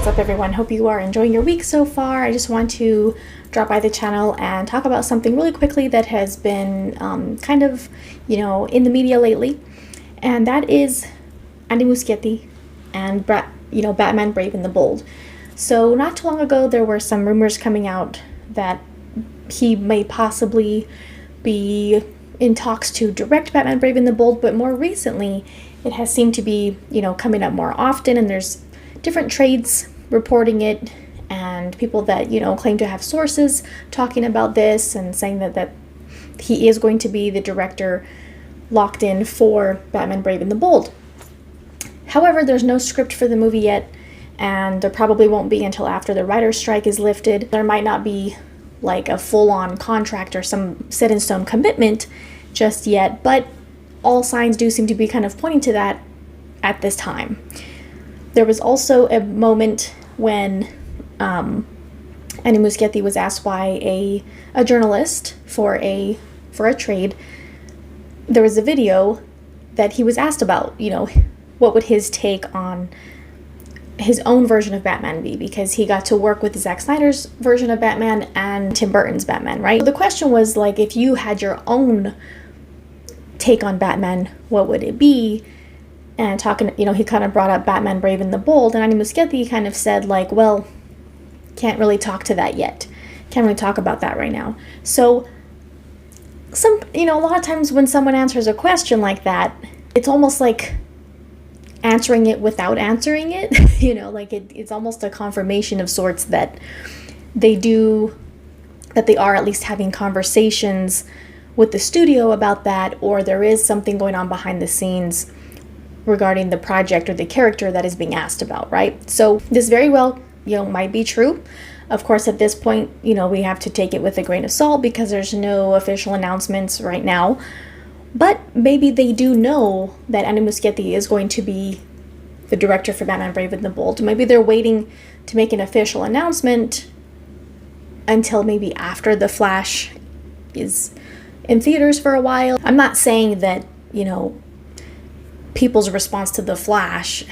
What's up, everyone? Hope you are enjoying your week so far. I just want to drop by the channel and talk about something really quickly that has been kind of, in the media lately, and that is Andy Muschietti and Batman Brave and the Bold. So not too long ago, there were some rumors coming out that he may possibly be in talks to direct Batman Brave and the Bold, but more recently, it has seemed to be, coming up more often, and there's different trades reporting it, and people that, claim to have sources talking about this and saying that he is going to be the director locked in for Batman Brave and the Bold. However, there's no script for the movie yet, and there probably won't be until after the writer's strike is lifted. There might not be like a full-on contract or some set-in-stone commitment just yet, but all signs do seem to be kind of pointing to that at this time. There was also a moment when Andy Muschietti was asked by a journalist for a trade. There was a video that he was asked about, what would his take on his own version of Batman be, because he got to work with Zack Snyder's version of Batman and Tim Burton's Batman, right? So the question was, like, if you had your own take on Batman, what would it be? And he kind of brought up Batman Brave and the Bold, and Andy Muschietti kind of said, like, well, can't really talk to that yet. Can't really talk about that right now. So a lot of times when someone answers a question like that, it's almost like answering it without answering it. It's almost a confirmation of sorts that they are at least having conversations with the studio about that, or there is something going on behind the scenes regarding the project or the character that is being asked about, right? So this very well, might be true. Of course, at this point, we have to take it with a grain of salt because there's no official announcements right now. But maybe they do know that Andy Muschietti is going to be the director for Batman Brave and the Bold. Maybe they're waiting to make an official announcement until maybe after The Flash is in theaters for a while. I'm not saying that, people's response to The Flash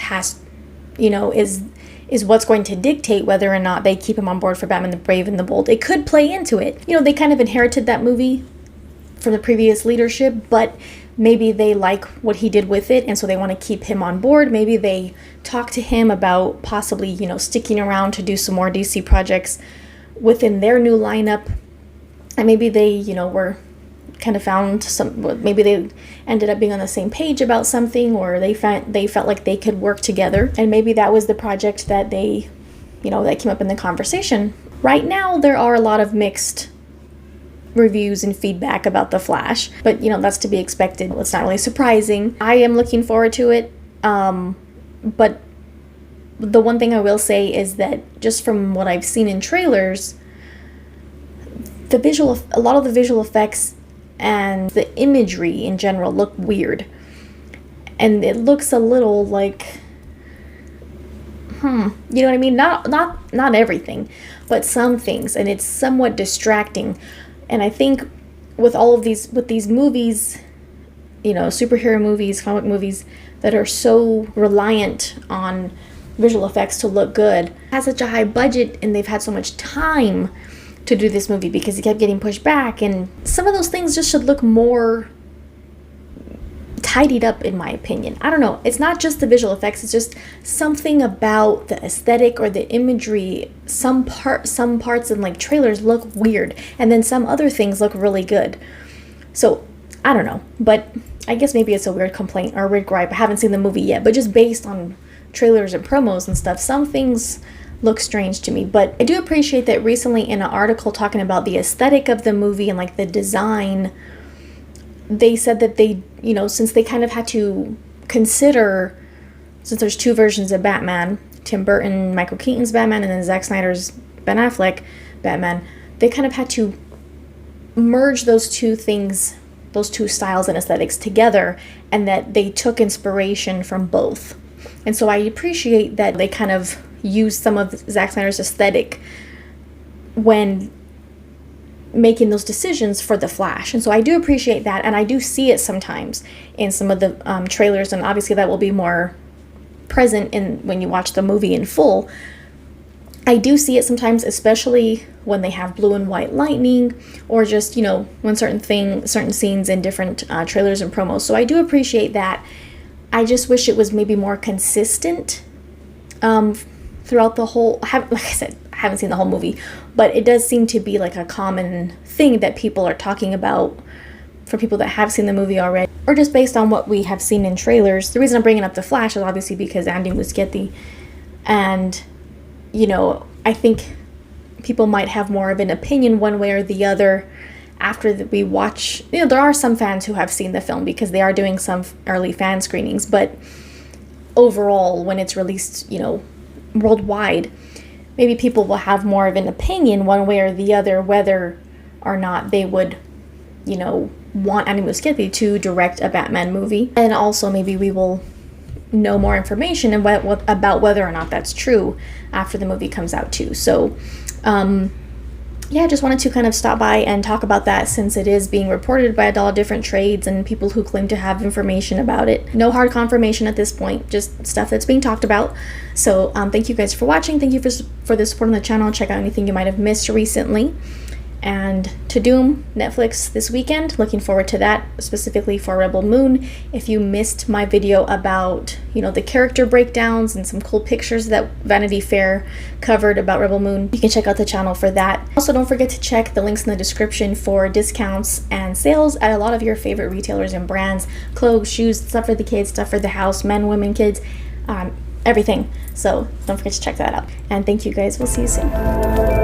is what's going to dictate whether or not they keep him on board for Batman the Brave and the Bold. It could play into it. They kind of inherited that movie from the previous leadership, but maybe they like what he did with it, and so they want to keep him on board. Maybe they talk to him about possibly, sticking around to do some more DC projects within their new lineup. And maybe they, were kind of found maybe they ended up being on the same page about something, or they felt like they could work together, and maybe that was the project that they, that came up in the conversation. Right now, there are a lot of mixed reviews and feedback about The Flash, but that's to be expected. It's not really surprising. I am looking forward to it, but the one thing I will say is that just from what I've seen in trailers, a lot of the visual effects and the imagery in general look weird, and it looks a little like, you know what I mean? Not everything, but some things, and it's somewhat distracting. And I think with these movies, superhero movies, comic movies that are so reliant on visual effects to look good, has such a high budget, and they've had so much time to do this movie because it kept getting pushed back, and some of those things just should look more tidied up, in my opinion. I don't know. It's not just the visual effects. It's just something about the aesthetic or the imagery. Some parts in like trailers look weird, and then some other things look really good. So I don't know, but I guess maybe it's a weird complaint or a weird gripe. I haven't seen the movie yet, but just based on trailers and promos and stuff, some things look strange to me. But I do appreciate that recently in an article talking about the aesthetic of the movie and like the design, they said that they, since they kind of had to consider, since there's two versions of Batman, Tim Burton, Michael Keaton's Batman, and then Zack Snyder's Ben Affleck Batman, they kind of had to merge those two things, those two styles and aesthetics together, and that they took inspiration from both. And so I appreciate that they kind of used some of Zack Snyder's aesthetic when making those decisions for The Flash. And so I do appreciate that, and I do see it sometimes in some of the trailers, and obviously that will be more present in when you watch the movie in full. I do see it sometimes, especially when they have blue and white lightning, or just, you know, when certain scenes in different trailers and promos. So I do appreciate that. I just wish it was maybe more consistent throughout the whole. Like I said, I haven't seen the whole movie, but it does seem to be like a common thing that people are talking about for people that have seen the movie already, or just based on what we have seen in trailers. The reason I'm bringing up The Flash is obviously because Andy Muschietti, and you know, I think people might have more of an opinion one way or the other after we watch. You know, there are some fans who have seen the film because they are doing some early fan screenings, but overall, when it's released, you know, worldwide, maybe people will have more of an opinion one way or the other whether or not they would, you know, want Andy Muschietti to direct a Batman movie. And also maybe we will know more information about whether or not that's true after the movie comes out too. So yeah, I just wanted to kind of stop by and talk about that, since it is being reported by a lot of different trades and people who claim to have information about it. No hard confirmation at this point, just stuff that's being talked about. So thank you guys for watching. Thank you for the support on the channel. Check out anything you might have missed recently. And to Doom, Netflix this weekend. Looking forward to that, specifically for Rebel Moon. If you missed my video about, you know, the character breakdowns and some cool pictures that Vanity Fair covered about Rebel Moon, you can check out the channel for that. Also, don't forget to check the links in the description for discounts and sales at a lot of your favorite retailers and brands. Clothes, shoes, stuff for the kids, stuff for the house, men, women, kids, everything. So don't forget to check that out. And thank you guys. We'll see you soon.